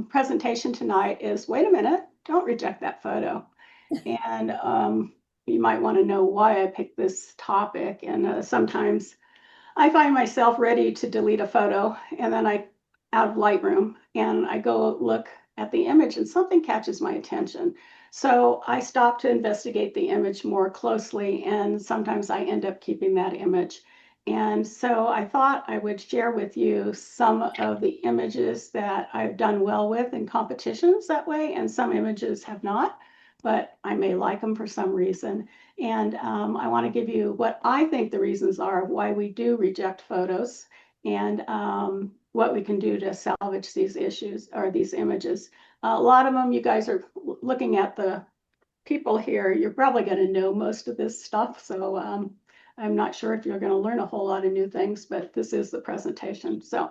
presentation tonight is, wait a minute, don't reject that photo. And you might want to know why I picked this topic. And sometimes I find myself ready to delete a photo, and then out of Lightroom, and I go look at the image and something catches my attention. So I stop to investigate the image more closely, and sometimes I end up keeping that image. And so I thought I would share with you some of the images that I've done well with in competitions that way, and some images have not, but I may like them for some reason. And I want to give you what I think the reasons are why we do reject photos, and what we can do to salvage these issues or these images. A lot of them, you guys are looking at the people here, you're probably going to know most of this stuff. So I'm not sure if you're going to learn a whole lot of new things, but this is the presentation. So,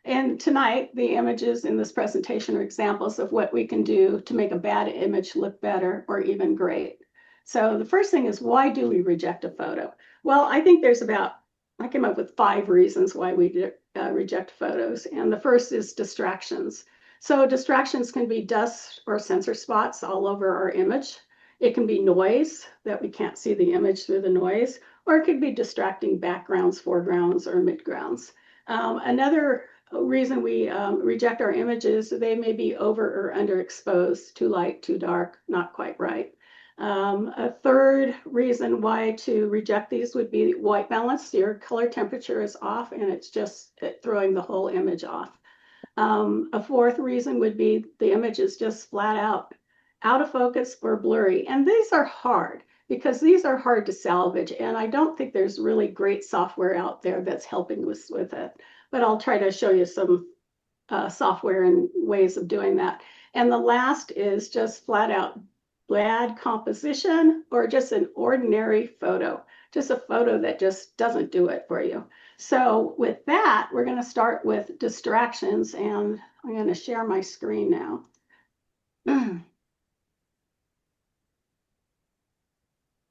and tonight, the images in this presentation are examples of what we can do to make a bad image look better or even great. So the first thing is, why do we reject a photo? Well, I think I came up with 5 reasons why we reject photos. And the first is distractions. So distractions can be dust or sensor spots all over our image. It can be noise that we can't see the image through the noise, or it could be distracting backgrounds, foregrounds, or midgrounds. Another reason we reject our images, they may be over or underexposed, too light, too dark, not quite right. A third reason why to reject these would be white balance. Your color temperature is off and it's just throwing the whole image off. A fourth reason would be the image is just flat out of focus or blurry. And these are hard because these are hard to salvage. And I don't think there's really great software out there that's helping us with it. But I'll try to show you some software and ways of doing that. And the last is just flat out bad composition or just an ordinary photo, just a photo that just doesn't do it for you. So with that, we're going to start with distractions, and I'm going to share my screen now.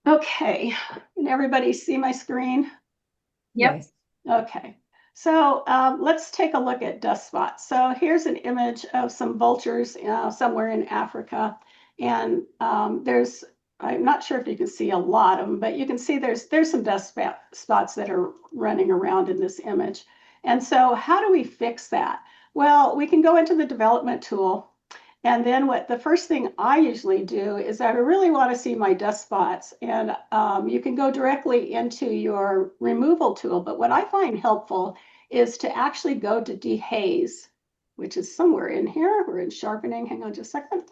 Okay, can everybody see my screen? Yep. Yes. Okay, so let's take a look at dust spots. So here's an image of some vultures somewhere in Africa. And I'm not sure if you can see a lot of them, but you can see there's some dust spots that are running around in this image. And so how do we fix that? Well, we can go into the development tool. And then the first thing I usually do is I really want to see my dust spots. And you can go directly into your removal tool. But what I find helpful is to actually go to dehaze, which is somewhere in here. We're in sharpening. Hang on just a second.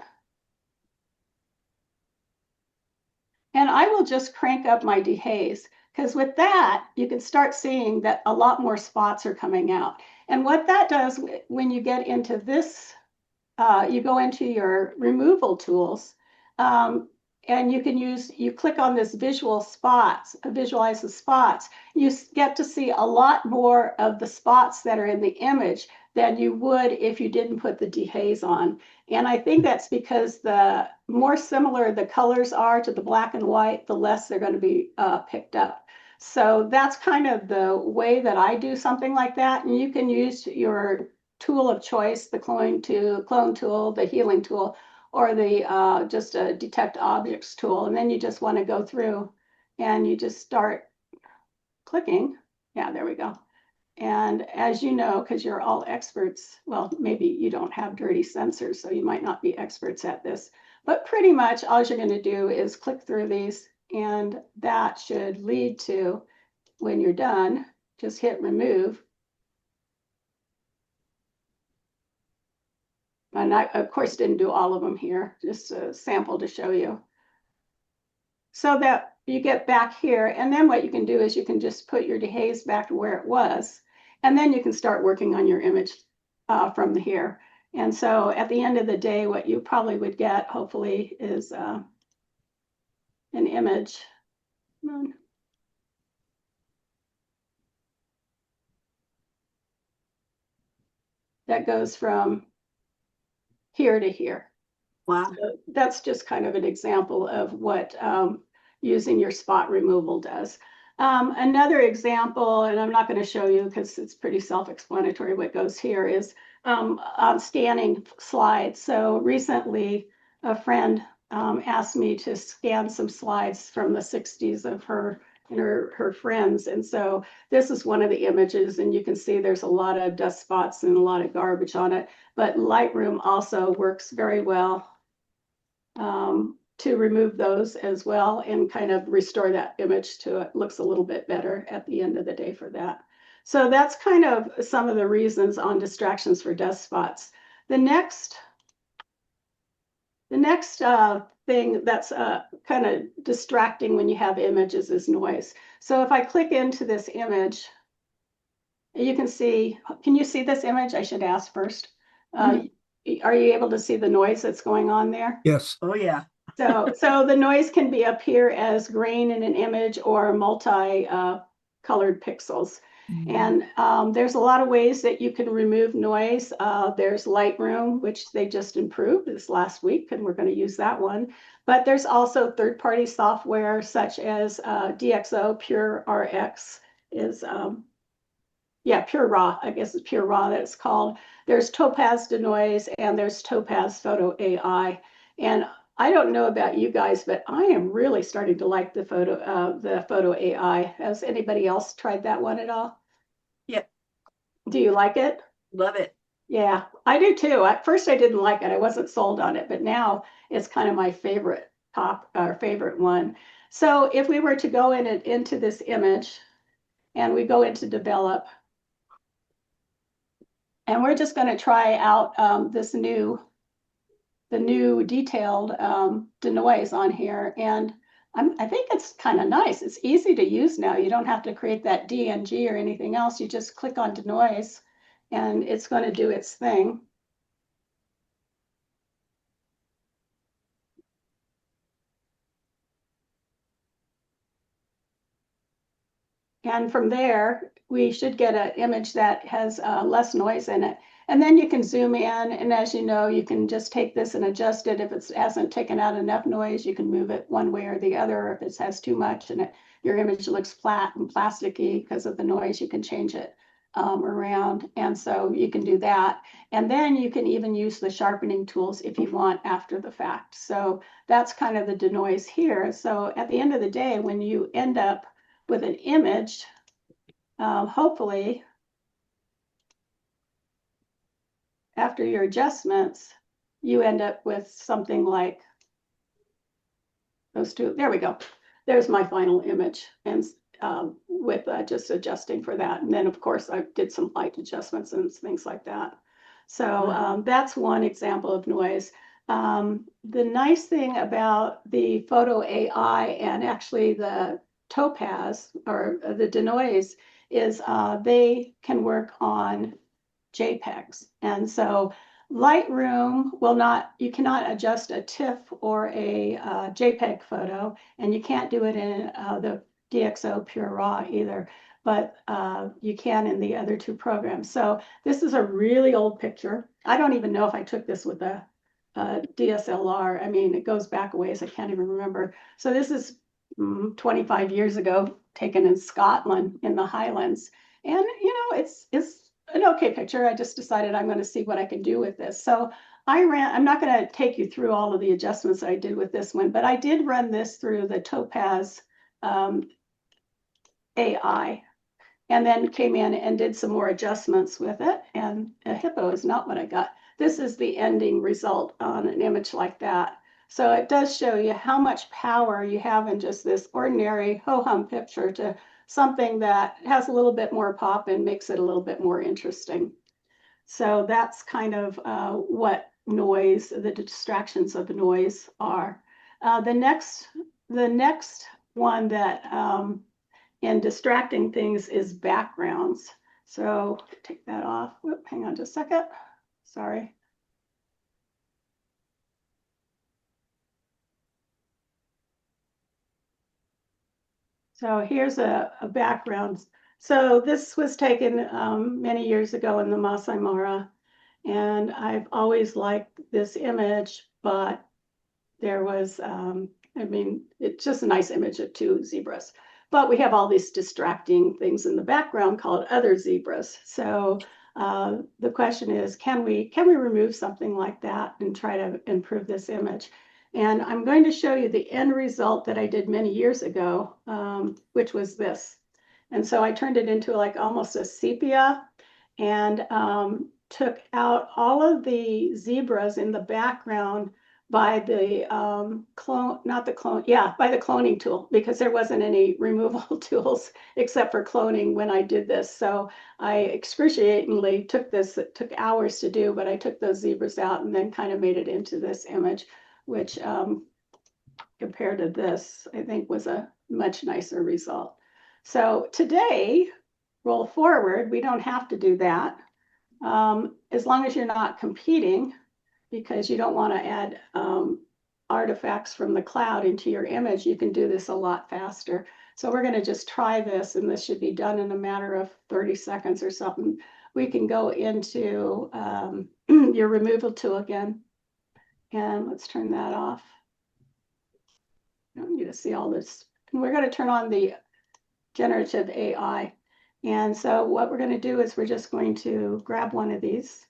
And I will just crank up my dehaze, because with that, you can start seeing that a lot more spots are coming out. And what that does when you get into this, you go into your removal tools, and you click on this visualize the spots. You get to see a lot more of the spots that are in the image than you would if you didn't put the dehaze on. And I think that's because the more similar the colors are to the black and white, the less they're going to be picked up. So that's kind of the way that I do something like that. And you can use your tool of choice, the clone tool, the healing tool, or the just a detect objects tool. And then you just want to go through and you just start clicking. Yeah, there we go. And as you know, because you're all experts, well, maybe you don't have dirty sensors, so you might not be experts at this, but pretty much all you're going to do is click through these, and that should lead to, when you're done, just hit remove. And I, of course, didn't do all of them here, just a sample to show you. So that you get back here, and then what you can do is you can just put your dehaze back to where it was, and then you can start working on your image from here. And so at the end of the day, what you probably would get, hopefully, is an image. That goes from here to here. Wow. So that's just kind of an example of what using your spot removal does. Another example, and I'm not going to show you because it's pretty self-explanatory what goes here, is on scanning slides. So recently, a friend asked me to scan some slides from the 60s of her and her friends. And so this is one of the images, and you can see there's a lot of dust spots and a lot of garbage on it. But Lightroom also works very well to remove those as well and kind of restore that image to it. Looks a little bit better at the end of the day for that. So that's kind of some of the reasons on distractions for dust spots. The next thing that's kind of distracting when you have images is noise. So if I click into this image, you can see, can you see this image? I should ask first. Are you able to see the noise that's going on there? Yes. Oh, yeah. So the noise can be up here as grain in an image or multi colored pixels. And there's a lot of ways that you can remove noise. There's Lightroom, which they just improved this last week, and we're going to use that one. But there's also third-party software such as DxO, Pure RX is Pure Raw, I guess it's Pure Raw that it's called. There's Topaz Denoise and there's Topaz Photo AI. And I don't know about you guys, but I am really starting to like the photo AI. Has anybody else tried that one at all? Yeah. Do you like it? Love it. Yeah, I do too. At first I didn't like it. I wasn't sold on it, but now it's kind of my favorite favorite one. So if we were to go in and into this image and we go into develop, and we're just going to try out the new detailed denoise on here. And I think it's kind of nice. It's easy to use now. You don't have to create that DNG or anything else. You just click on denoise and it's going to do its thing. And from there, we should get an image that has less noise in it. And then you can zoom in. And as you know, you can just take this and adjust it. If it hasn't taken out enough noise, you can move it one way or the other. If it has too much and your image looks flat and plasticky because of the noise, you can change it around. And so you can do that. And then you can even use the sharpening tools if you want after the fact. So that's kind of the denoise here. So at the end of the day, when you end up with an image, hopefully after your adjustments, you end up with something like those two. There we go. There's my final image, and with just adjusting for that. And then of course I did some light adjustments and things like that. So that's one example of noise. The nice thing about the photo AI and actually the Topaz or the denoise is they can work on JPEGs. And so Lightroom will not, you cannot adjust a TIFF or a JPEG photo, and you can't do it in the DxO Pure Raw either, but you can in the other two programs. So this is a really old picture. I don't even know if I took this with a DSLR. I mean, it goes back a ways. I can't even remember. So this is 25 years ago, taken in Scotland in the Highlands. And, it's an okay picture. I just decided I'm going to see what I can do with this. So I'm not going to take you through all of the adjustments I did with this one, but I did run this through the Topaz AI and then came in and did some more adjustments with it. And a hippo is not what I got. This is the ending result on an image like that. So it does show you how much power you have in just this ordinary ho-hum picture to something that has a little bit more pop and makes it a little bit more interesting. So that's kind of what noise, the distractions of noise are. The next one that in distracting things is backgrounds. So take that off. Whoop, hang on just a second. Sorry. So here's a background. So this was taken many years ago in the Masai Mara, and I've always liked this image, but there was, it's just a nice image of two zebras. But we have all these distracting things in the background called other zebras. So the question is, can we remove something like that and try to improve this image? And I'm going to show you the end result that I did many years ago, which was this. And so I turned it into like almost a sepia, and took out all of the zebras in the background by the by the cloning tool, because there wasn't any removal tools except for cloning when I did this. So I excruciatingly took this. It took hours to do, but I took those zebras out and then kind of made it into this image, which compared to this, I think was a much nicer result. So today, roll forward, we don't have to do that. As long as you're not competing, because you don't want to add artifacts from the cloud into your image, you can do this a lot faster. So we're going to just try this, and this should be done in a matter of 30 seconds or something. We can go into your removal tool again, and let's turn that off. You don't need to see all this. And we're going to turn on the generative AI. And so what we're going to do is we're just going to grab one of these.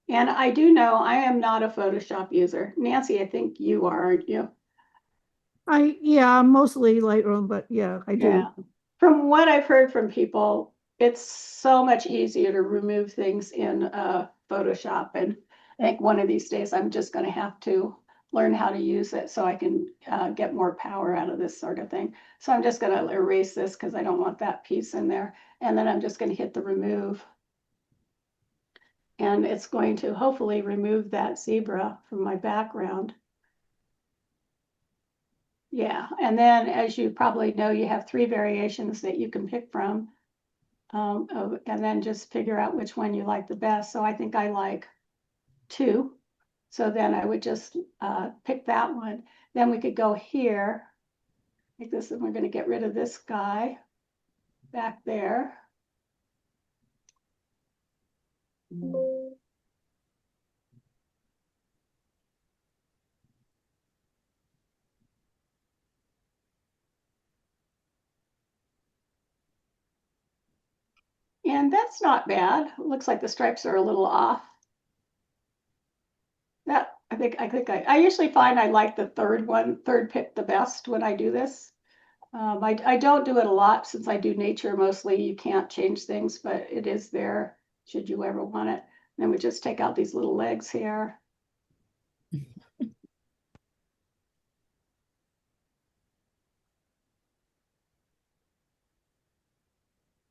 And I do know I am not a Photoshop user. Nancy, I think you are, aren't you? Yeah, mostly Lightroom, but yeah, I do. Yeah. From what I've heard from people, it's so much easier to remove things in Photoshop. And I think one of these days I'm just going to have to learn how to use it so I can get more power out of this sort of thing. So I'm just going to erase this because I don't want that piece in there. And then I'm just going to hit the remove. And it's going to hopefully remove that zebra from my background. Yeah, and then as you probably know, you have 3 variations that you can pick from, and then just figure out which one you like the best. So I think I like 2. So then I would just pick that one. Then we could go here, like this, and we're going to get rid of this guy back there. And that's not bad. It looks like the stripes are a little off. That I usually find I like the third pick the best when I do this. I don't do it a lot since I do nature mostly. You can't change things, but it is there should you ever want it. Then we just take out these little legs here.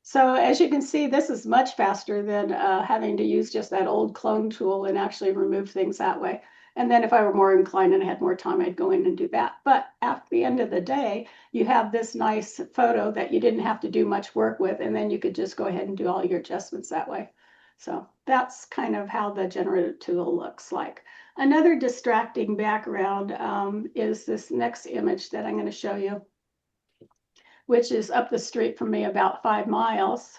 So as you can see, this is much faster than having to use just that old clone tool and actually remove things that way. And then if I were more inclined and I had more time, I'd go in and do that. But at the end of the day, you have this nice photo that you didn't have to do much work with, and then you could just go ahead and do all your adjustments that way. So that's kind of how the generative tool looks like. Another distracting background is this next image that I'm going to show you, which is up the street from me about 5 miles.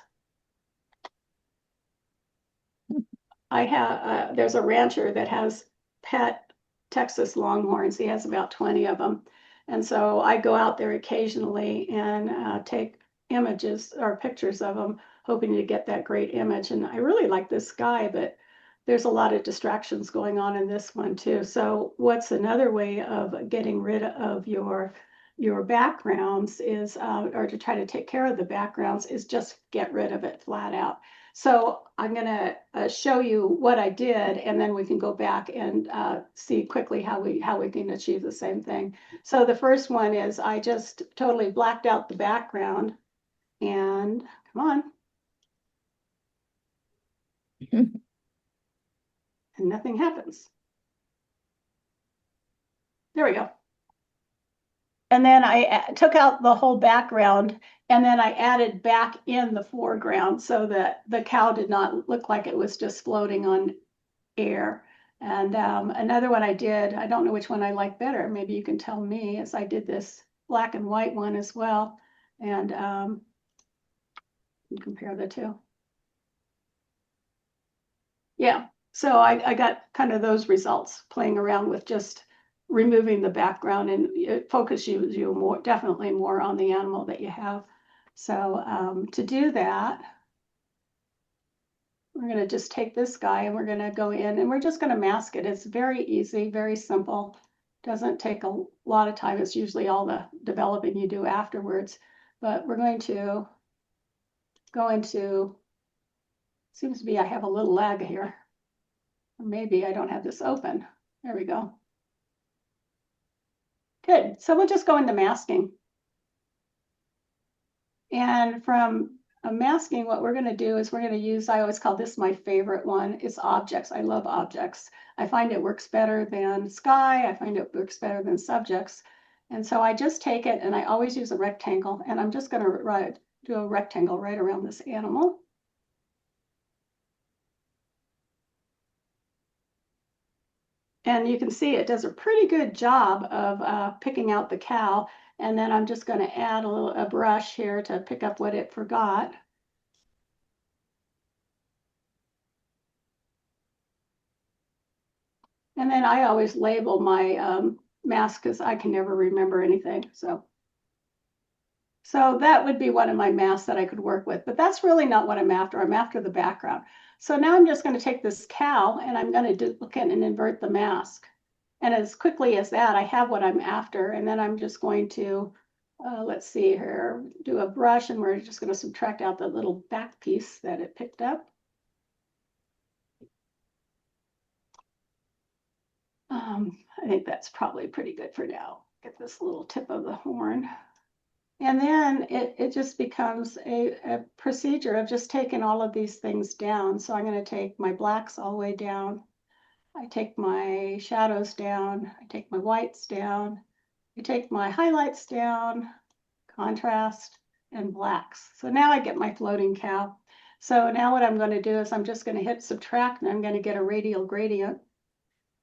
I have, there's a rancher that has pet Texas Longhorns. He has about 20 of them. And so I go out there occasionally and take images or pictures of them, hoping to get that great image. And I really like this guy, but there's a lot of distractions going on in this one too. So what's another way of getting rid of your backgrounds is, or to try to take care of the backgrounds, is just get rid of it flat out. So I'm going to show you what I did, and then we can go back and see quickly how we can achieve the same thing. So the first one is I just totally blacked out the background, and come on. And nothing happens. There we go. And then I took out the whole background, and then I added back in the foreground so that the cow did not look like it was just floating on air. And another one I did, I don't know which one I like better. Maybe you can tell me, as I did this black and white one as well. And compare the two. Yeah, so I got kind of those results playing around with just removing the background, and it focuses you more, definitely more on the animal that you have. So to do that, we're going to just take this guy and we're going to go in and we're just going to mask it. It's very easy, very simple. Doesn't take a lot of time. It's usually all the developing you do afterwards. But we're going to go into, seems to be I have a little lag here. Or maybe I don't have this open. There we go. Good. So we'll just go into masking. And from masking, what we're going to do is we're going to use, I always call this my favorite one. It's objects. I love objects. I find it works better than sky. I find it works better than subjects. And so I just take it and I always use a rectangle. And I'm just going to do a rectangle right around this animal. And you can see it does a pretty good job of picking out the cow. And then I'm just going to add a brush here to pick up what it forgot. And then I always label my mask because I can never remember anything. So that would be one of my masks that I could work with, but that's really not what I'm after. I'm after the background. So now I'm just going to take this cow and I'm going to duplicate and invert the mask. And as quickly as that, I have what I'm after. And then I'm just going to, let's see here, do a brush and we're just going to subtract out the little back piece that it picked up. I think that's probably pretty good for now. Get this little tip of the horn. And then it just becomes a procedure of just taking all of these things down. So I'm going to take my blacks all the way down. I take my shadows down. I take my whites down. I take my highlights down, contrast, and blacks. So now I get my floating cow. So now what I'm going to do is I'm just going to hit subtract and I'm going to get a radial gradient.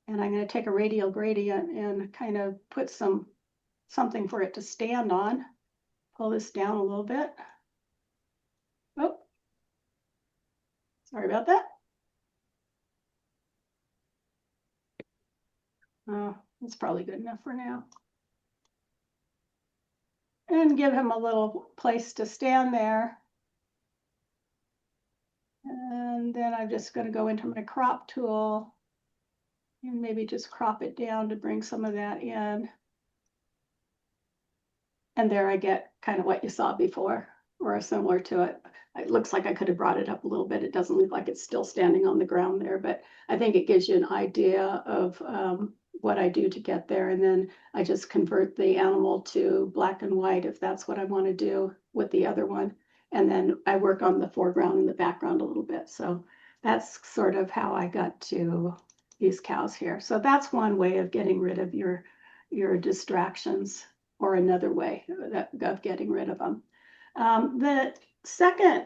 And I'm going to take a radial gradient and kind of put something for it to stand on. Pull this down a little bit. Oh, sorry about that. That's probably good enough for now. And give him a little place to stand there. And then I'm just going to go into my crop tool and maybe just crop it down to bring some of that in. And there I get kind of what you saw before, or similar to it. It looks like I could have brought it up a little bit. It doesn't look like it's still standing on the ground there, but I think it gives you an idea of what I do to get there. And then I just convert the animal to black and white if that's what I want to do with the other one. And then I work on the foreground and the background a little bit. So that's sort of how I got to these cows here. So that's one way of getting rid of your distractions, or another way of getting rid of them. The second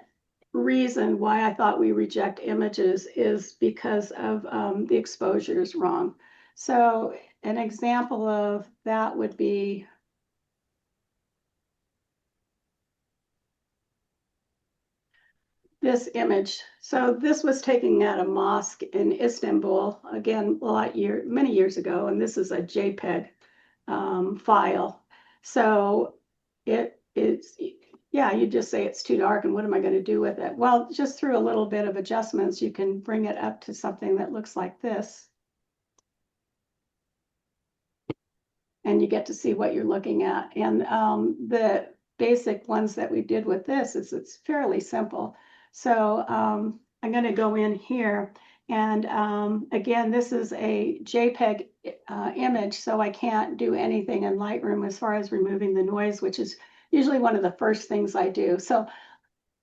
reason why I thought we reject images is because of the exposure is wrong. So an example of that would be this image. So this was taken at a mosque in Istanbul, again, many years ago, and this is a JPEG file. So it's, yeah, you just say it's too dark and what am I going to do with it? Well, just through a little bit of adjustments, you can bring it up to something that looks like this. And you get to see what you're looking at. And the basic ones that we did with this is it's fairly simple. So I'm going to go in here. And again, this is a JPEG image, so I can't do anything in Lightroom as far as removing the noise, which is usually one of the first things I do. So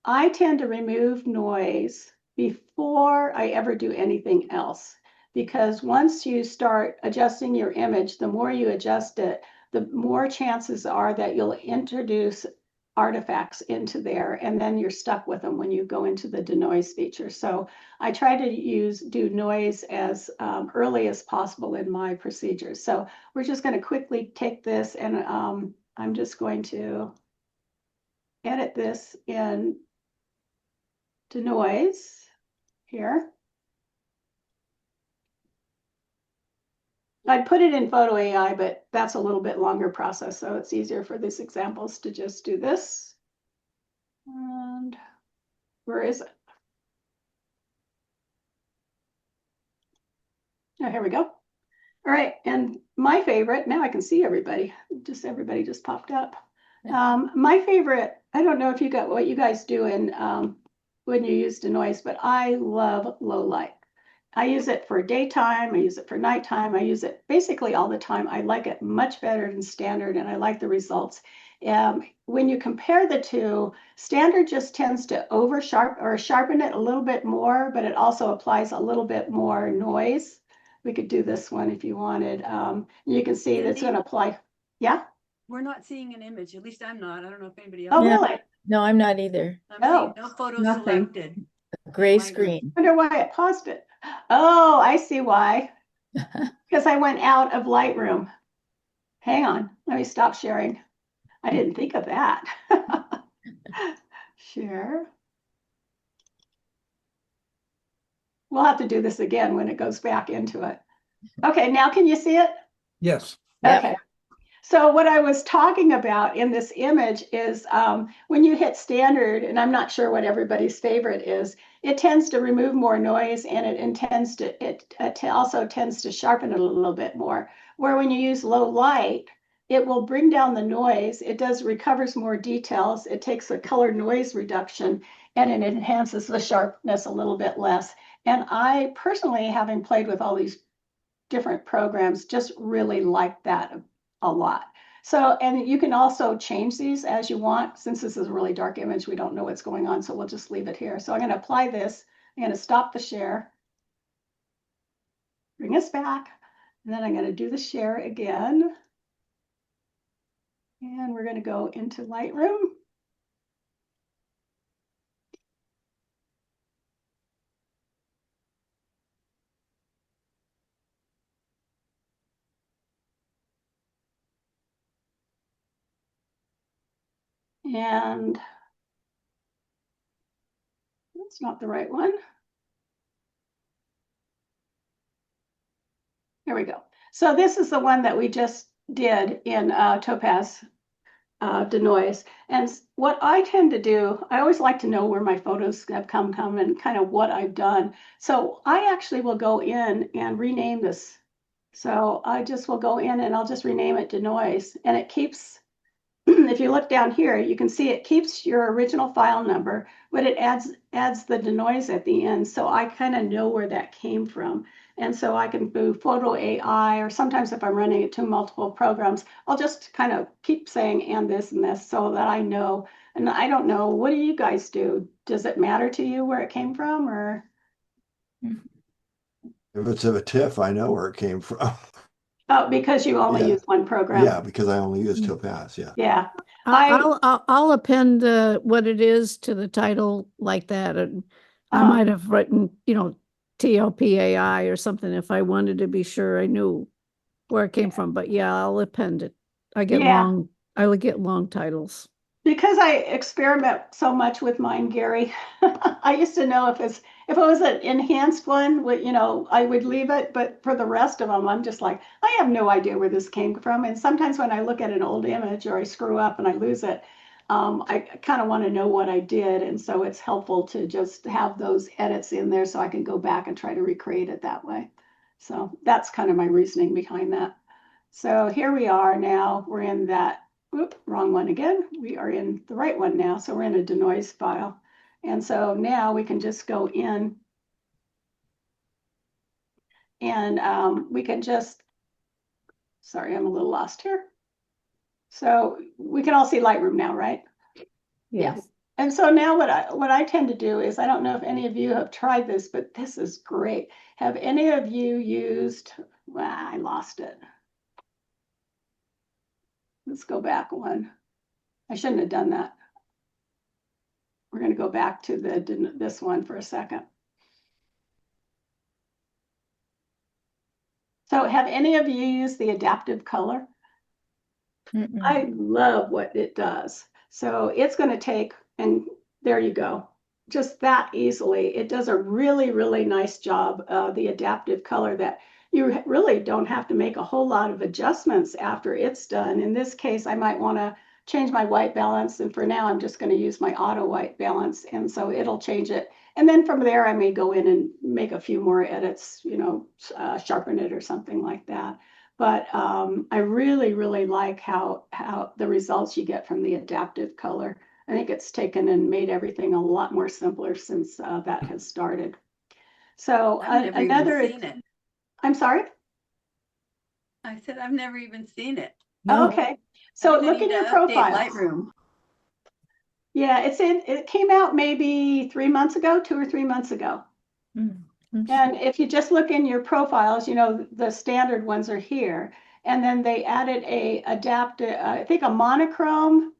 I tend to remove noise before I ever do anything else, because once you start adjusting your image, the more you adjust it, the more chances are that you'll introduce artifacts into there, and then you're stuck with them when you go into the denoise feature. So I try to do noise as early as possible in my procedures. So we're just going to quickly take this, and I'm just going to edit this in denoise here. I'd put it in Photo AI, but that's a little bit longer process, so it's easier for these examples to just do this. And where is it? Oh, here we go. All right, and my favorite, now I can see everybody. Everybody just popped up. My favorite, I don't know if you got what you guys do in when you use denoise, but I love low light. I use it for daytime, I use it for nighttime, I use it basically all the time. I like it much better than standard, and I like the results. When you compare the two, standard just tends to sharpen it a little bit more, but it also applies a little bit more noise. We could do this one if you wanted. You can see that's going to apply. Yeah. We're not seeing an image. At least I'm not. I don't know if anybody else. Oh, is. really? No, I'm not either. I'm Oh, seeing no photos nothing. selected. Gray screen. I wonder why it paused it. Oh, I see why. Because I went out of Lightroom. Hang on. Let me stop sharing. I didn't think of that. Share. We'll have to do this again when it goes back into it. Okay, now can you see it? Yes. Yep. Okay. So what I was talking about in this image is when you hit standard, and I'm not sure what everybody's favorite is, it tends to remove more noise, and it also tends to sharpen it a little bit more. Where when you use low light, it will bring down the noise. It recovers more details. It takes a color noise reduction, and it enhances the sharpness a little bit less. And I personally, having played with all these different programs, just really like that a lot. So, and you can also change these as you want. Since this is a really dark image, we don't know what's going on, so we'll just leave it here. So I'm going to apply this. I'm going to stop the share, bring us back, and then I'm going to do the share again. And we're going to go into Lightroom. And that's not the right one. Here we go. So this is the one that we just did in Topaz denoise. And what I tend to do, I always like to know where my photos have come and kind of what I've done. So I actually will go in and rename this. So I just will go in and I'll just rename it denoise, and it keeps, if you look down here, you can see it keeps your original file number, but it adds the denoise at the end. So I kind of know where that came from. And so I can do photo AI, or sometimes if I'm running it to multiple programs, I'll just kind of keep saying and this so that I know. And I don't know, what do you guys do? Does it matter to you where it came from, or? If it's a TIFF, I know where it came from. Oh, because you only use one program. Yeah, because I only use Topaz. Yeah. Yeah. I'll append what it is to the title like that, and I might have written, TLPAI or something if I wanted to be sure I knew where it came from. But yeah, I'll append it. I get long titles. Because I experiment so much with mine, Gary, I used to know if it was an enhanced one, I would leave it. But for the rest of them, I'm just like, I have no idea where this came from. And sometimes when I look at an old image or I screw up and I lose it, I kind of want to know what I did. And so it's helpful to just have those edits in there so I can go back and try to recreate it that way. So that's kind of my reasoning behind that. So here we are now. We're in that. Oop, wrong one again. We are in the right one now. So we're in a denoise file. And so now we can just go in and we can just, sorry, I'm a little lost here. So we can all see Lightroom now, right? Yes. And so now what I tend to do is, I don't know if any of you have tried this, but this is great. Have any of you used, I lost it. Let's go back one. I shouldn't have done that. We're going to go back to this one for a second. So have any of you used the adaptive color? I love what it does. So it's going to take, and there you go, just that easily. It does a really, really nice job of the adaptive color that you really don't have to make a whole lot of adjustments after it's done. In this case, I might want to change my white balance. And for now, I'm just going to use my auto white balance. And so it'll change it. And then from there, I may go in and make a few more edits, sharpen it or something like that. But I really, really like how the results you get from the adaptive color. I think it's taken and made everything a lot more simpler since that has started. So I've never another, even seen it. I'm sorry? I said, I've never even seen it. No. Okay. So I think I look need in your to update profile. Lightroom. Yeah, it came out maybe 3 months ago, 2 or 3 months ago. Mm. And if you just look in your profiles, the standard ones are here. And then they added I think a monochrome.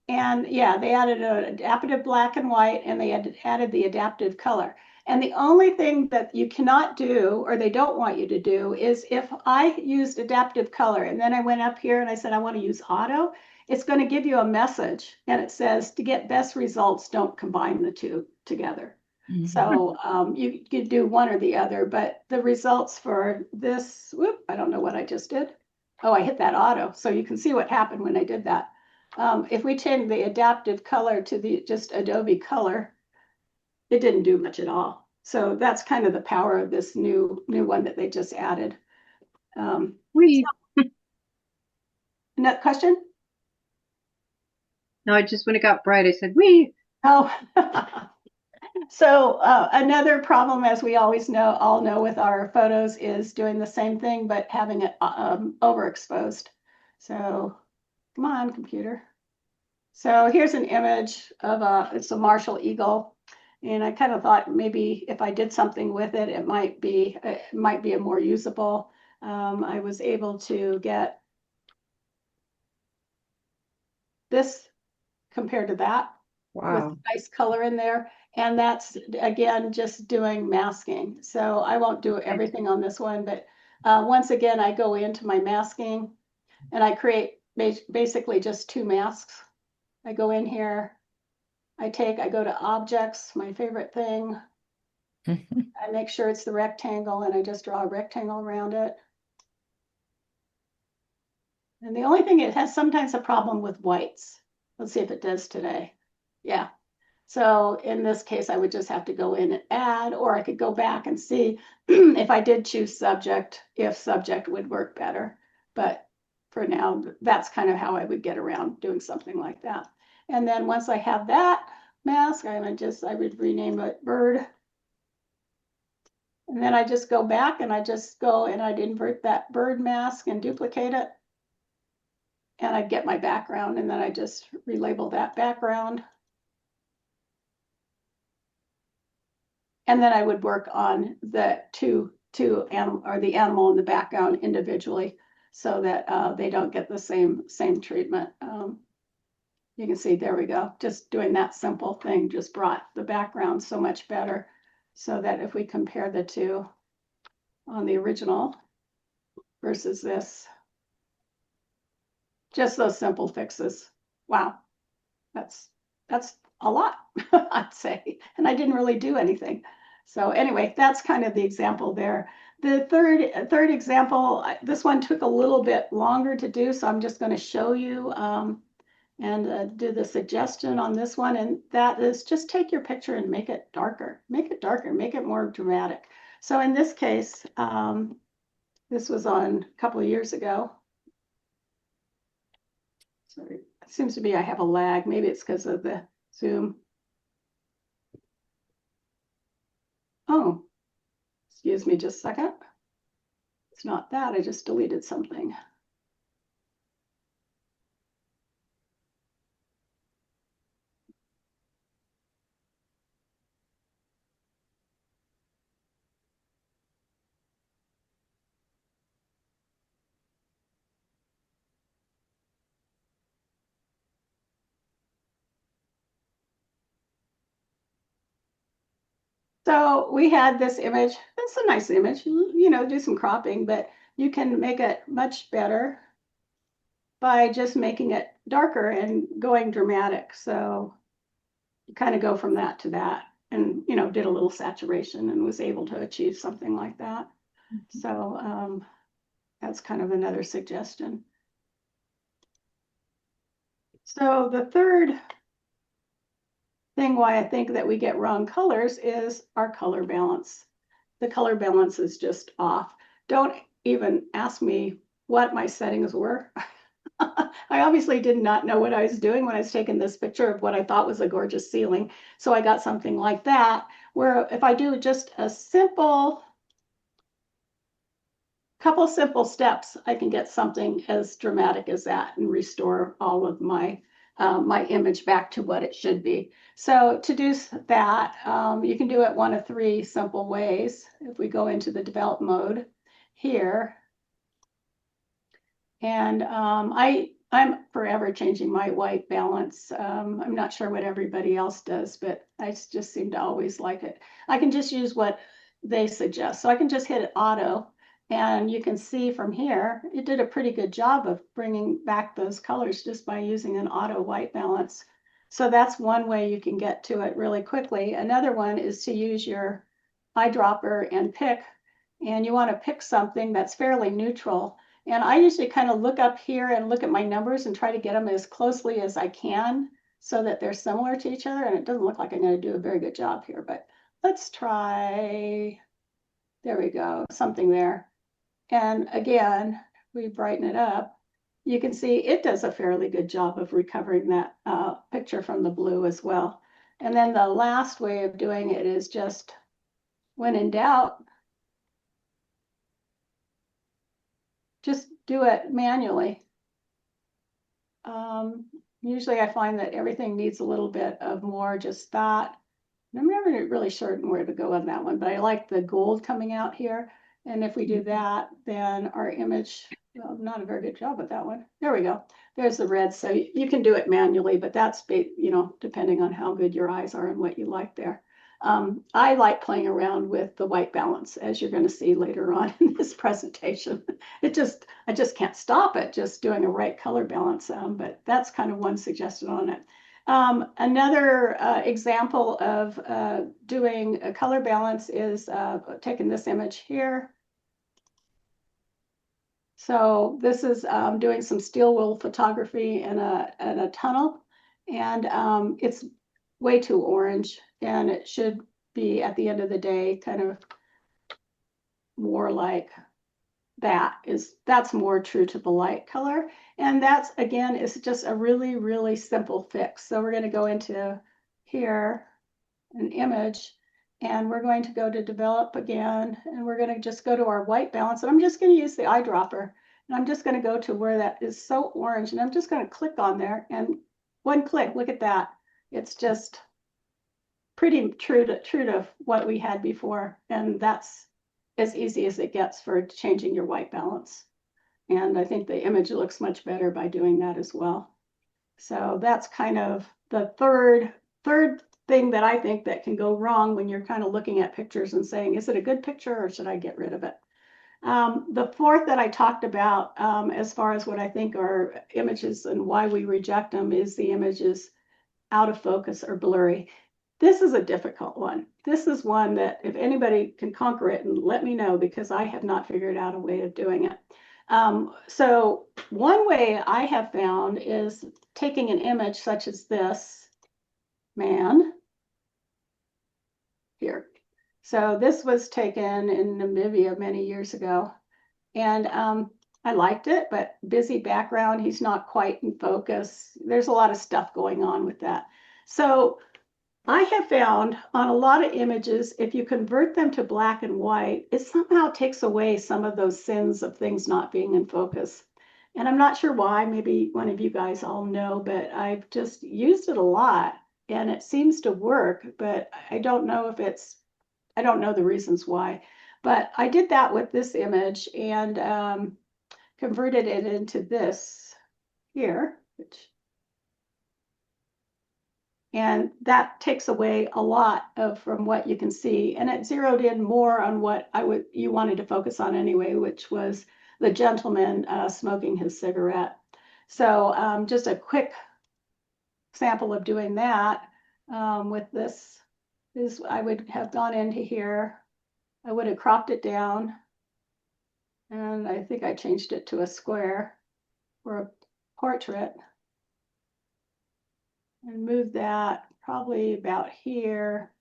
And yeah, they added an adaptive black and white, and they added the adaptive color. And the only thing that you cannot do, or they don't want you to do, is if I used adaptive color and then I went up here and I said, I want to use auto, it's going to give you a message and it says, to get best results, don't combine the two together. Mhm. So you could do one or the other, but the results for this, I don't know what I just did. Oh, I hit that auto. So you can see what happened when I did that. If we change the adaptive color to the just Adobe color, it didn't do much at all. So that's kind of the power of this new one that they just added. Another question? No, I just when it got bright, I said, "Wee." Oh, so another problem, as we all know with our photos, is doing the same thing but having it overexposed. So come on, computer. So here's an image of it's a Marshall Eagle. And I kind of thought maybe if I did something with it, it might be a more usable. I was able to get this compared to that with Wow. nice color in there. And that's, again, just doing masking. So I won't do everything on this one, but once again, I go into my masking and I create basically just 2 masks. I go in here, I go to objects, my favorite thing. I make sure it's the rectangle and I just draw a rectangle around it. And the only thing, it has sometimes a problem with whites. Let's see if it does today. Yeah. So in this case, I would just have to go in and add, or I could go back and see if I did choose subject, if subject would work better. But for now, that's kind of how I would get around doing something like that. And then once I have that mask, I would rename it bird. And then I just go back and I'd invert that bird mask and duplicate it. And I'd get my background and then I just relabel that background. And then I would work on the the animal and the background individually so that they don't get the same treatment. You can see, there we go. Just doing that simple thing just brought the background so much better, so that if we compare the two on the original versus this, just those simple fixes. Wow, that's a lot, I'd say. And I didn't really do anything. So anyway, that's kind of the example there. The third example, this one took a little bit longer to do, so I'm just going to show you and do the suggestion on this one. And that is just take your picture and make it darker, make it more dramatic. So in this case, this was on a couple of years ago. Sorry, it seems to be I have a lag. Maybe it's because of the Zoom. Oh, excuse me just a second. It's not that, I just deleted something. So we had this image. It's a nice image, do some cropping, but you can make it much better by just making it darker and going dramatic. So you kind of go from that to that and, did a little saturation and was able to achieve something like that. So that's kind of another suggestion. So the third thing why I think that we get wrong colors is our color balance. The color balance is just off. Don't even ask me what my settings were. I obviously did not know what I was doing when I was taking this picture of what I thought was a gorgeous ceiling. So I got something like that, where if I do just a couple simple steps, I can get something as dramatic as that and restore all of my my image back to what it should be. So to do that, you can do it one of three simple ways. If we go into the develop mode here, and I'm forever changing my white balance. I'm not sure what everybody else does, but I just seem to always like it. I can just use what they suggest. So I can just hit auto, and you can see from here, it did a pretty good job of bringing back those colors just by using an auto white balance. So that's one way you can get to it really quickly. Another one is to use your eyedropper and pick, and you want to pick something that's fairly neutral. And I usually kind of look up here and look at my numbers and try to get them as closely as I can so that they're similar to each other. And it doesn't look like I'm going to do a very good job here, but let's try, there we go, something there. And again, we brighten it up. You can see it does a fairly good job of recovering that picture from the blue as well. And then the last way of doing it is just, when in doubt, just do it manually. Usually I find that everything needs a little bit of more just that. I'm never really sure where to go on that one, but I like the gold coming out here. And if we do that, then our image, well, not a very good job with that one. There we go. There's the red. So you can do it manually, but that's, you know, depending on how good your eyes are and what you like there. I like playing around with the white balance, as you're going to see later on in this presentation. I just can't stop it, just doing a right color balance. But that's kind of one suggestion on it. Another example of doing a color balance is taking this image here. So this is doing some steel wool photography in a tunnel, and it's way too orange, and it should be at the end of the day kind of more like that's more true to the light color. And that's, again, is just a really, really simple fix. So we're going to go into here, an image, and we're going to go to develop again, and we're going to just go to our white balance. And I'm just going to use the eyedropper, and I'm just going to go to where that is so orange, and I'm just going to click on there, and one click, look at that. It's just pretty true to what we had before, and that's as easy as it gets for changing your white balance. And I think the image looks much better by doing that as well. So that's kind of the third thing that I think that can go wrong when you're kind of looking at pictures and saying, is it a good picture or should I get rid of it? The fourth that I talked about as far as what I think are images and why we reject them is the images out of focus or blurry. This is a difficult one. This is one that if anybody can conquer it, and let me know, because I have not figured out a way of doing it. So one way I have found is taking an image such as this man here. So this was taken in Namibia many years ago, and I liked it, but busy background, he's not quite in focus. There's a lot of stuff going on with that. So I have found on a lot of images, if you convert them to black and white, it somehow takes away some of those sins of things not being in focus. And I'm not sure why, maybe one of you guys all know, but I've just used it a lot and it seems to work, but I don't know the reasons why. But I did that with this image and converted it into this here, and that takes away a lot from what you can see. And it zeroed in more on what you wanted to focus on anyway, which was the gentleman smoking his cigarette. So just a quick sample of doing that with this is I would have gone into here. I would have cropped it down. And I think I changed it to a square or a portrait. And move that probably about here.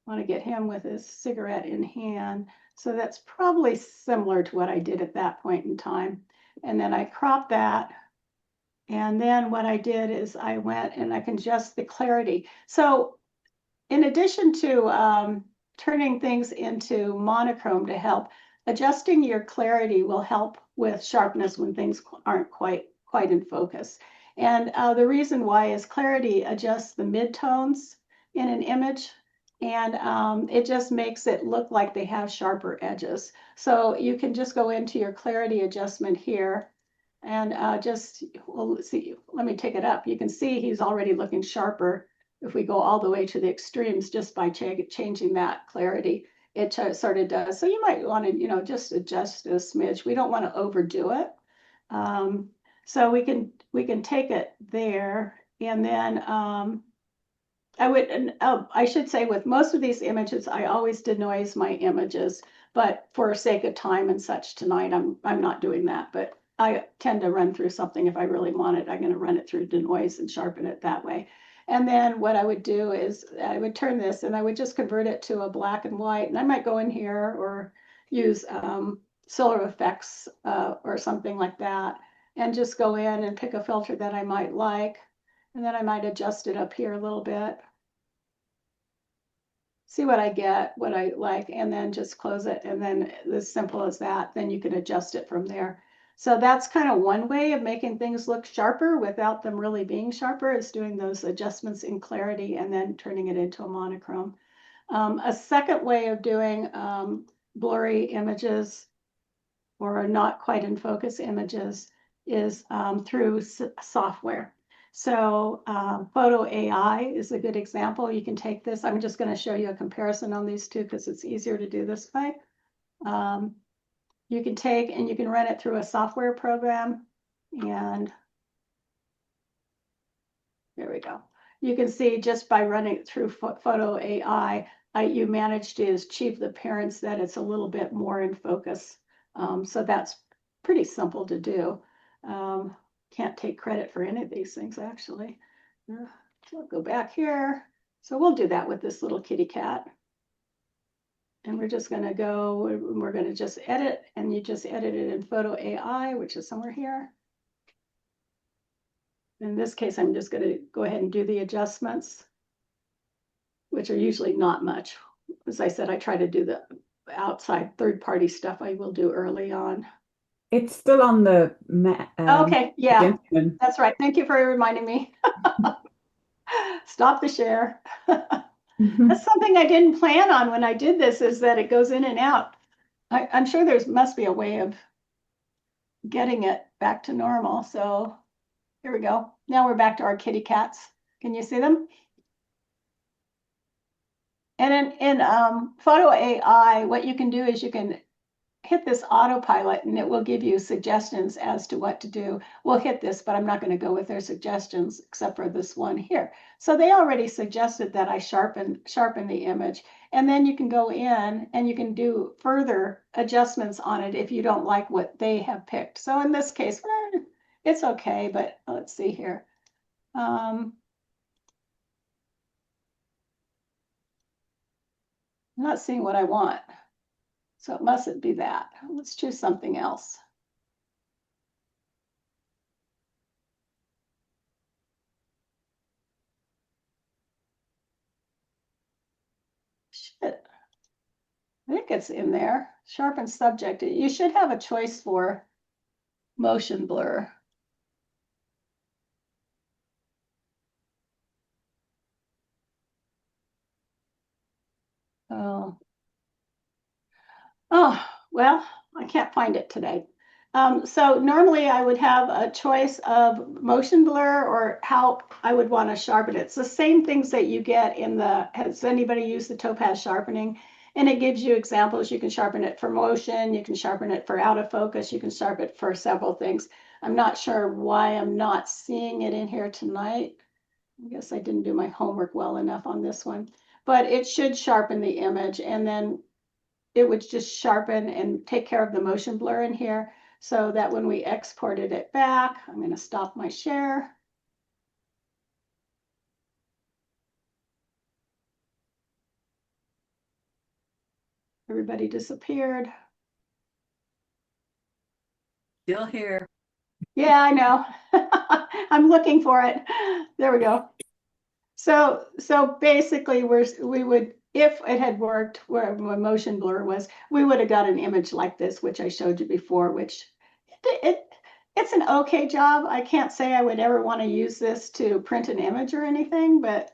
Want to get him with his cigarette in hand. So that's probably similar to what I did at that point in time. And then I cropped that. And then what I did is I went and I can adjust the clarity. So in addition to turning things into monochrome to help, adjusting your clarity will help with sharpness when things aren't quite in focus. And the reason why is clarity adjusts the midtones in an image, and it just makes it look like they have sharper edges. So you can just go into your clarity adjustment here and well, let's see, let me take it up. You can see he's already looking sharper if we go all the way to the extremes just by changing that clarity. It sort of does. So you might want to, just adjust a smidge. We don't want to overdo it. So we can take it there, and then I should say with most of these images, I always denoise my images, but for sake of time and such tonight, I'm not doing that. But I tend to run through something if I really want it. I'm going to run it through denoise and sharpen it that way. And then what I would do is I would turn this and I would just convert it to a black and white. And I might go in here or use Solar Effects or something like that, and just go in and pick a filter that I might like. And then I might adjust it up here a little bit. See what I get, what I like, and then just close it. And then as simple as that, then you can adjust it from there. So that's kind of one way of making things look sharper without them really being sharper, is doing those adjustments in clarity and then turning it into a monochrome. A second way of doing blurry images or not quite in focus images is through software. So Photo AI is a good example. You can take this. I'm just going to show you a comparison on these two because it's easier to do this way. You can take and you can run it through a software program, and there we go. You can see just by running it through Photo AI, you manage to achieve the appearance that it's a little bit more in focus. So that's pretty simple to do. Can't take credit for any of these things, actually. We'll go back here. So we'll do that with this little kitty cat. And we're just going to go, we're going to just edit, and you just edit it in Photo AI, which is somewhere here. In this case, I'm just going to go ahead and do the adjustments, which are usually not much. As I said, I try to do the outside third-party stuff I will do early on. It's still on the okay, yeah, gentleman. That's right. Thank you for reminding me. Stop the share. That's something I didn't plan on when I did this, is that it goes in and out. I'm sure there must be a way of getting it back to normal. So here we go. Now we're back to our kitty cats. Can you see them? And in Photo AI, what you can do is you can hit this autopilot and it will give you suggestions as to what to do. We'll hit this, but I'm not going to go with their suggestions except for this one here. So they already suggested that I sharpen the image, and then you can go in and you can do further adjustments on it if you don't like what they have picked. So in this case, it's okay, but let's see here. I'm not seeing what I want. So it mustn't be that. Let's choose something else. Shit. I think it's in there. Sharpen subject. You should have a choice for motion blur. Oh. Oh, well, I can't find it today. So normally I would have a choice of motion blur or how I would want to sharpen it. It's the same things that you get in the, has anybody used the Topaz sharpening? And it gives you examples. You can sharpen it for motion, you can sharpen it for out of focus, you can sharpen it for several things. I'm not sure why I'm not seeing it in here tonight. I guess I didn't do my homework well enough on this one, but it should sharpen the image, and then it would just sharpen and take care of the motion blur in here, so that when we exported it back, I'm going to stop my share. everybody disappeared. Still here. Yeah, I know. I'm looking for it. There we go. So basically we would, if it had worked where my motion blur was, we would have got an image like this, which I showed you before, which it's an okay job. I can't say I would ever want to use this to print an image or anything, but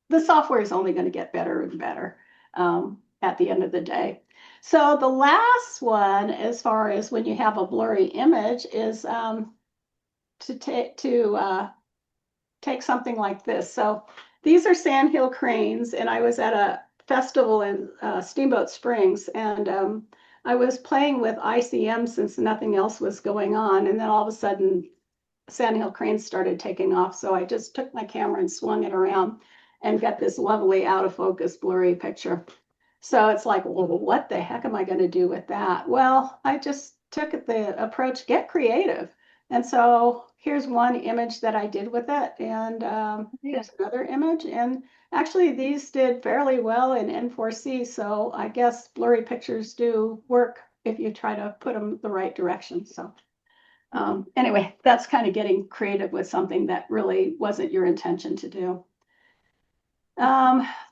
the software is only going to get better and better at the end of the day. So the last one, as far as when you have a blurry image, is to take something like this. So these are sandhill cranes, and I was at a festival in Steamboat Springs, and I was playing with ICM since nothing else was going on, and then all of a sudden sandhill cranes started taking off. So I just took my camera and swung it around and got this lovely out of focus blurry picture. So it's like, well, what the heck am I going to do with that? Well, I just took the approach, get creative. And so here's one image that I did with it, and here's another image. And actually, these did fairly well in N4C. So I guess blurry pictures do work if you try to put them the right direction. So anyway, that's kind of getting creative with something that really wasn't your intention to do.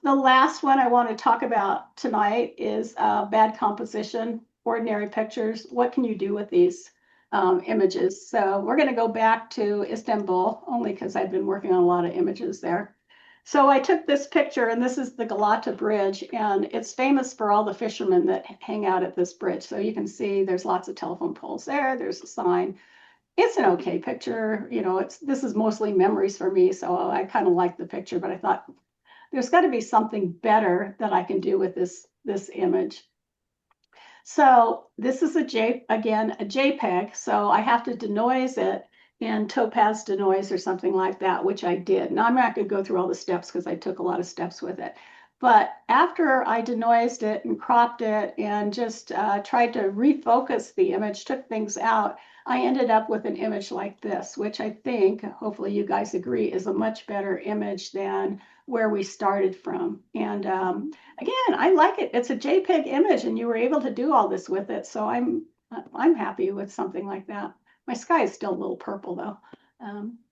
The last one I want to talk about tonight is bad composition, ordinary pictures. What can you do with these images? So we're going to go back to Istanbul, only because I've been working on a lot of images there. So I took this picture, and this is the Galata Bridge, and it's famous for all the fishermen that hang out at this bridge. So you can see there's lots of telephone poles there. There's a sign. It's an okay picture. You know, this is mostly memories for me, so I kind of like the picture, but I thought, there's got to be something better that I can do with this image. So this is again a JPEG. So I have to denoise it in Topaz Denoise or something like that, which I did. Now I'm not going to go through all the steps because I took a lot of steps with it. But after I denoised it and cropped it and just tried to refocus the image, took things out, I ended up with an image like this, which I think, hopefully you guys agree, is a much better image than where we started from. And again, I like it. It's a JPEG image, and you were able to do all this with it. So I'm happy with something like that. My sky is still a little purple though,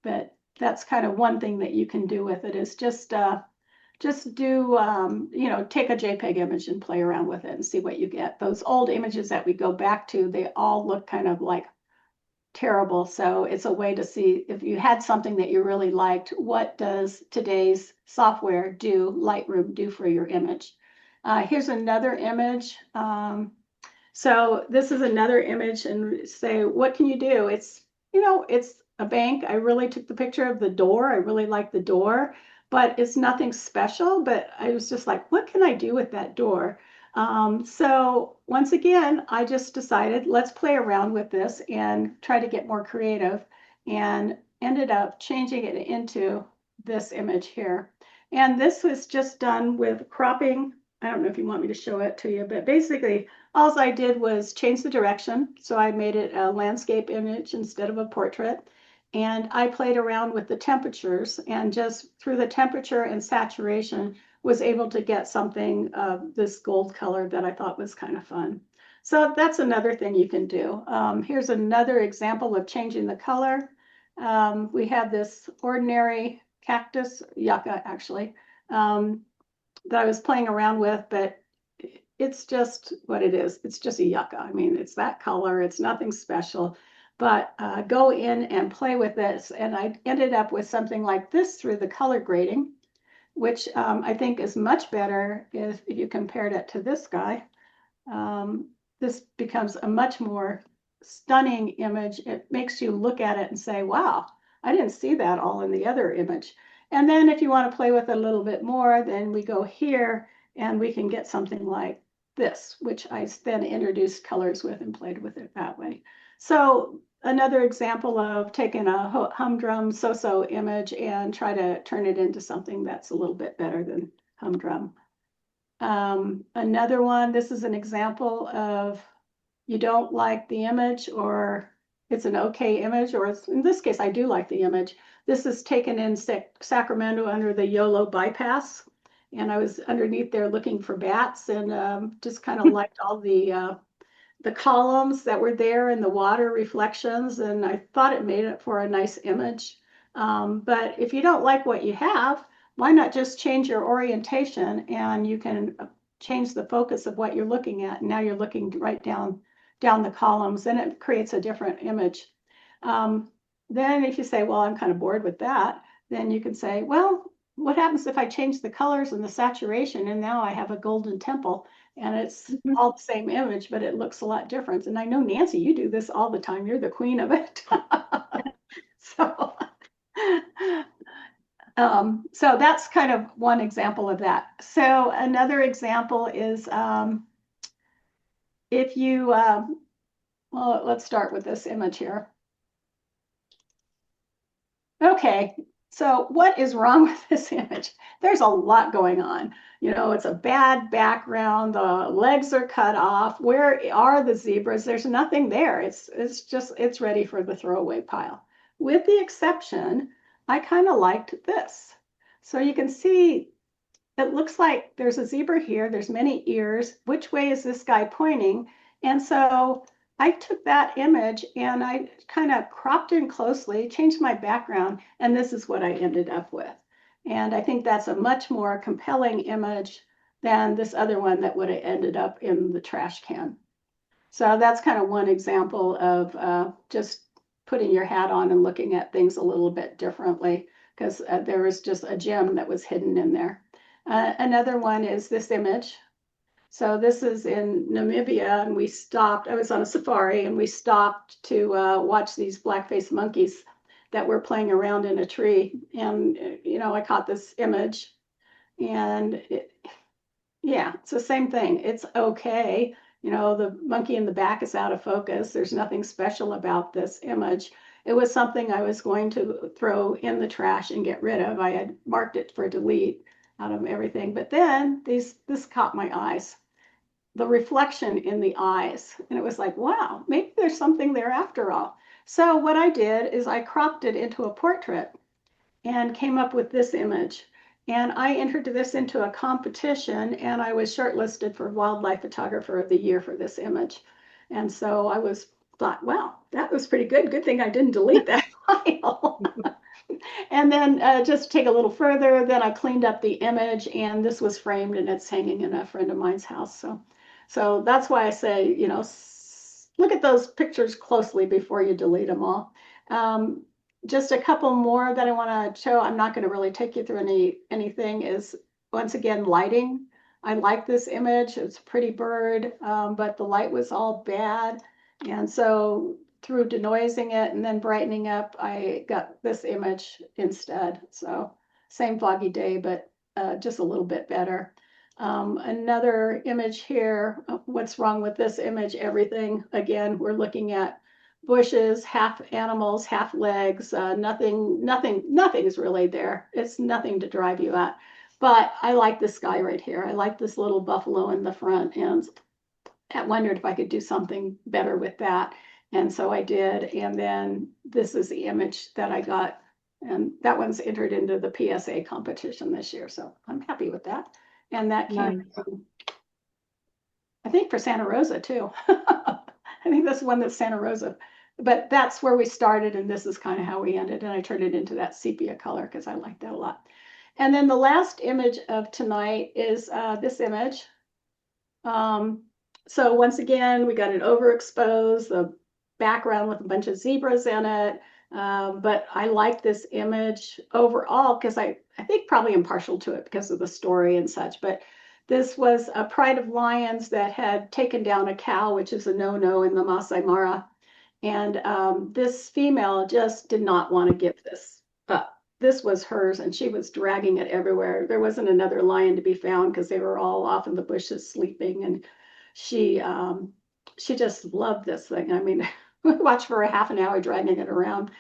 but that's kind of one thing that you can do with it is just do, you know, take a JPEG image and play around with it and see what you get. Those old images that we go back to, they all look kind of like terrible. So it's a way to see if you had something that you really liked, what does today's software do, Lightroom do for your image? Here's another image. So this is another image, and say, what can you do? It's, you know, it's a bank. I really took the picture of the door. I really like the door, but it's nothing special. But I was just like, what can I do with that door? So once again, I just decided, let's play around with this and try to get more creative, and ended up changing it into this image here. And this was just done with cropping. I don't know if you want me to show it to you, but basically all I did was change the direction. So I made it a landscape image instead of a portrait. And I played around with the temperatures, and just through the temperature and saturation was able to get something of this gold color that I thought was kind of fun. So that's another thing you can do. Here's another example of changing the color. We have this ordinary cactus, yucca actually, that I was playing around with, but it's just what it is. It's just a yucca. I mean, it's that color. It's nothing special. But go in and play with this. And I ended up with something like this through the color grading, which I think is much better if you compared it to this guy. This becomes a much more stunning image. It makes you look at it and say, wow, I didn't see that all in the other image. And then if you want to play with it a little bit more, then we go here and we can get something like this, which I then introduced colors with and played with it that way. So another example of taking a humdrum so-so image and try to turn it into something that's a little bit better than humdrum. Another one, this is an example of you don't like the image, or it's an okay image, or in this case, I do like the image. This is taken in Sacramento under the YOLO bypass. and I was underneath there looking for bats, and just kind of liked all the columns that were there and the water reflections, and I thought it made it for a nice image. But if you don't like what you have, why not just change your orientation, and you can change the focus of what you're looking at. And now you're looking right down the columns, and it creates a different image. Then if you say, well, I'm kind of bored with that, then you can say, well, what happens if I change the colors and the saturation, and now I have a golden temple, and it's all the same image, but it looks a lot different. And I know, Nancy, you do this all the time. You're the queen of it. So, so that's kind of one example of that. So another example is if you, well, let's start with this image here. Okay, so what is wrong with this image? There's a lot going on. You know, it's a bad background. The legs are cut off. Where are the zebras? There's nothing there. It's just, it's ready for the throwaway pile. With the exception, I kind of liked this. So you can see it looks like there's a zebra here. There's many ears. Which way is this guy pointing? And so I took that image and I kind of cropped in closely, changed my background, and this is what I ended up with. And I think that's a much more compelling image than this other one that would have ended up in the trash can. So that's kind of one example of just putting your hat on and looking at things a little bit differently, because there was just a gem that was hidden in there. Another one is this image. So this is in Namibia, and we stopped. I was on a safari, and we stopped to watch these black-faced monkeys that were playing around in a tree. And, you know, I caught this image, and yeah, it's the same thing. It's okay. You know, the monkey in the back is out of focus. There's nothing special about this image. It was something I was going to throw in the trash and get rid of. I had marked it for delete out of everything. But then this caught my eyes, the reflection in the eyes. And it was like, wow, maybe there's something there after all. So what I did is I cropped it into a portrait and came up with this image. And I entered this into a competition, and I was shortlisted for Wildlife Photographer of the Year for this image. And so I thought, wow, that was pretty good. Good thing I didn't delete that file. And then just take a little further, then I cleaned up the image, and this was framed, and it's hanging in a friend of mine's house. So that's why I say, you know, look at those pictures closely before you delete them all. Just a couple more that I want to show. I'm not going to really take you through anything. Is once again lighting. I like this image. It's a pretty bird, but the light was all bad, and so through denoising it and then brightening up, I got this image instead. So same foggy day, but just a little bit better. Another image here. What's wrong with this image? Everything. Again, we're looking at bushes, half animals, half legs. Nothing is really there. It's nothing to drive you at. But I like this guy right here. I like this little buffalo in the front, and I wondered if I could do something better with that. And so I did. And then this is the image that I got. And that one's entered into the PSA competition this year. So I'm happy with that. And that came from, I think, for Santa Rosa too. I think that's one that's Santa Rosa. But that's where we started, and this is kind of how we ended. And I turned it into that sepia color because I like that a lot. And then the last image of tonight is this image. So once again, we got an overexposed, the background with a bunch of zebras in it. But I like this image overall because I think probably I'm partial to it because of the story and such. But this was a pride of lions that had taken down a cow, which is a no-no in the Masai Mara. And this female just did not want to give this up. This was hers, and she was dragging it everywhere. There wasn't another lion to be found because they were all off in the bushes sleeping. And she just loved this thing. I mean, we watched for a half an hour dragging it around.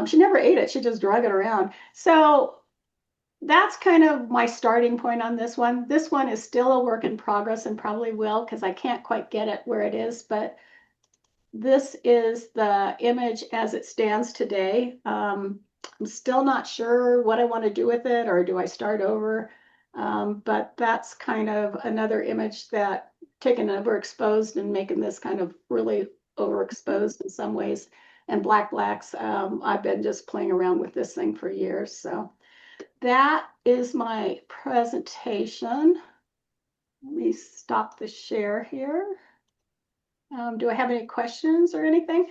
She never ate it. She just dragged it around. So that's kind of my starting point on this one. This one is still a work in progress and probably will because I can't quite get it where it is. But this is the image as it stands today. I'm still not sure what I want to do with it, or do I start over? But that's kind of another image that taken overexposed and making this kind of really overexposed in some ways. And blacks, I've been just playing around with this thing for years. So that is my presentation. Let me stop the share here. Do I have any questions or anything?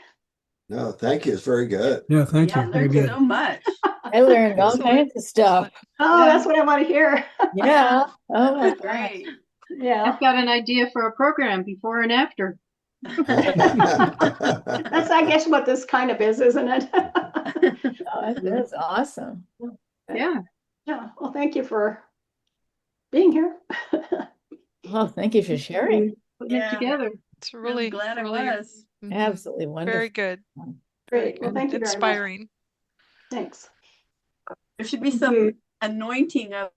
No, thank you. It's very good. Yeah, thank Yeah, you. Very learned good. so much. I learned all Excellent. kinds of stuff. Oh, Yeah. that's what I want to hear. Yeah. Oh my That's gosh. great. Yeah, I've got an idea for a program before and after. that's, I guess, what this kind of is, isn't it? Oh, that's awesome. Yeah. Yeah, well, thank you for being here. Oh, thank you for sharing. Putting Yeah. it together. It's Really really, glad I really was. Absolutely very wonderful. good. Very Great, well, good. thank you very much. Inspiring. Thanks. There should be some anointing of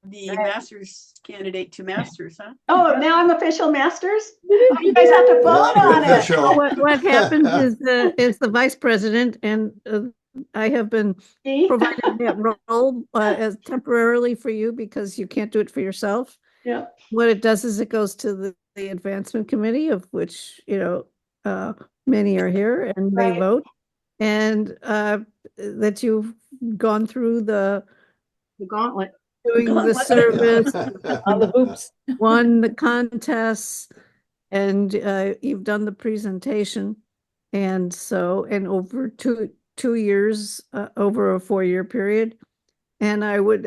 the master's candidate to masters, huh? Oh, now I'm official masters? Oh, you guys have to vote on it. Official. What happens is the vice president, and I have been See? providing that role as temporarily for you because you can't do it for yourself. Yeah, What it does is it goes to the advancement committee, of which, many are here and they Right. vote. And that you've gone through The gauntlet. doing the Gauntlet. service, All the hoops. won the contests, and you've done the presentation. And so, and over two years, over a 4-year period. And I would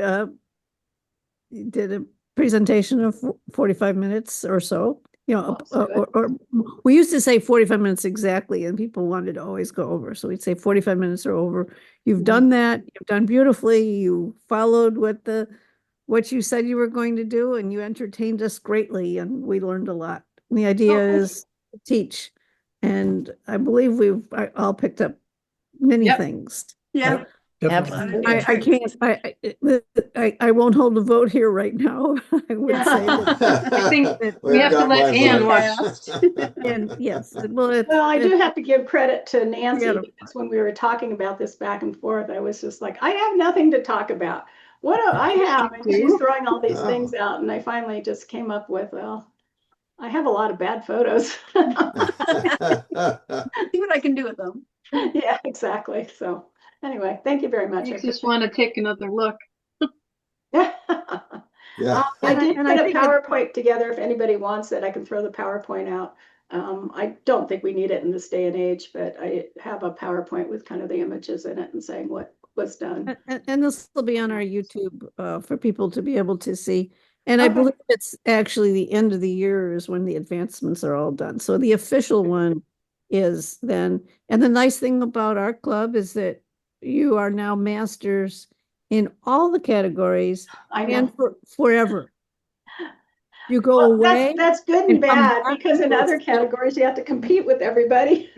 did a presentation of 45 minutes or so, Oh, that's good. or we used to say 45 minutes exactly, and people wanted to always go over. So we'd say 45 minutes or over. You've done that. You've done beautifully. You followed what you said you were going to do, and you entertained us greatly, and we learned a lot. And the idea thank is to teach. And I believe we've all picked up many Yep. things. Yeah. Definitely. I can't, I won't hold a vote here right now. I would say that, I think we We've have to got let my Ann vote. watch. and yes, well, Well, I do have to give credit to Nancy Yeah. because when we were talking about this back and forth, I was just like, I have nothing to talk about. What do I have? And she's throwing all these things out, and I finally just came up with, well, I have a lot of bad photos. See what I can do with them. Yeah, exactly. So anyway, thank you very much. Makes us want to take another look. Yeah. Yeah. I did And I put a think PowerPoint together. If anybody wants it, I can throw the PowerPoint out. I don't think we need it in this day and age, but I have a PowerPoint with kind of the images in it and saying what was done. and this will be on our YouTube for people to be able to see. And I Okay. believe it's actually the end of the year is when the advancements are all done. So the official one is then, and the nice thing about our club is that you are now masters in all the categories I know. and forever. You go Well, away. that's good and and come bad back because in to other us. categories you have to compete with everybody.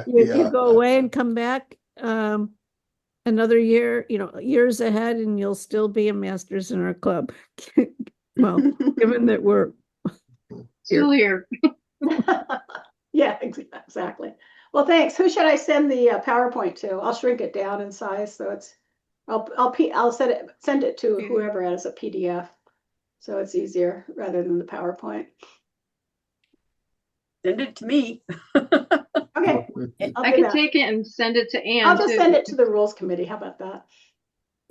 You go away and come back another year, years ahead, and you'll still be a masters in our club. Well, given that we're Still here. Yeah, exactly. Well, thanks. Who should I send the PowerPoint to? I'll shrink it down in size so it's I'll send it to whoever has a PDF so it's easier rather than the PowerPoint. Send it to me. Okay, I do can that. take it and send it to Ann I'll just too. send it to the rules committee. How about that?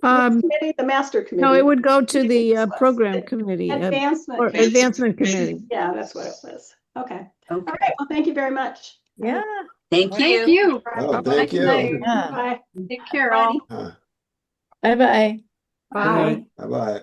Rules committee, the master committee. no, it would go to the This was program the committee Advancement. or committee. advancement committee. Yeah, that's what it was. Okay. Okay. All right. Well, thank you very much. Yeah. Thank Thank you. you. Oh, thank Good night. you. Yeah. Bye. Take care, all. Huh. Bye-bye. Bye. Bye-bye.